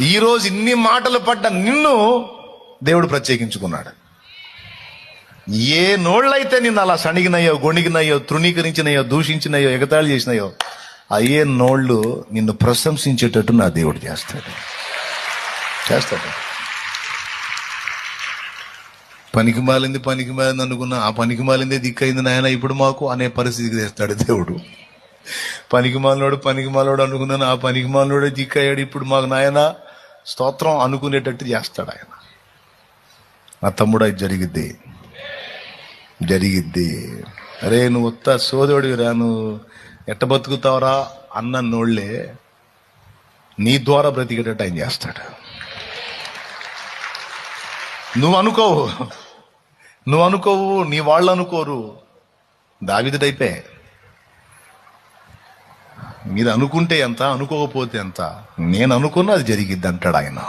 ఈరోజు ఇన్ని మాటలు పడ్డ నిన్ను దేవుడు ప్రత్యేకించుకున్నాడు. ఏ నోళ్ళైతే నిన్ను అలా సణిగినయో, గొణిగినయో, తృణీకరించినయో, దూషించినయో, ఎగతాళి చేసినాయో, అయ్యే నోళ్ళు నిన్ను ప్రశంసించేటట్టు నా దేవుడు చేస్తాడు. పనికి మాలింది అనుకున్నా, ఆ పనికి మాలిందే దిక్కైంది నాయన ఇప్పుడు మాకు అనే పరిస్థితికి తెస్తాడు దేవుడు. పనికి మాలోడు అనుకున్నాను, ఆ పనికి మాలోడే దిక్కయ్యాడు ఇప్పుడు మాకు నాయన స్తోత్రం అనుకునేటట్టు చేస్తాడు ఆయన. నా తమ్ముడు అది జరిగిద్ది. అరే నువ్వు ఉత్త సోదరుడివిరా, నువ్వు ఎట్ట బతుకుతావరా అన్న నోళ్లే నీ ద్వారా బ్రతికేటట్టు ఆయన చేస్తాడు. నువ్వు అనుకోవు, నీ వాళ్ళు అనుకోరు. దావీదు టైపే. మీరు అనుకుంటే ఎంత, అనుకోకపోతే ఎంత, నేను అనుకున్నా అది జరిగిద్ది అంటాడు ఆయన.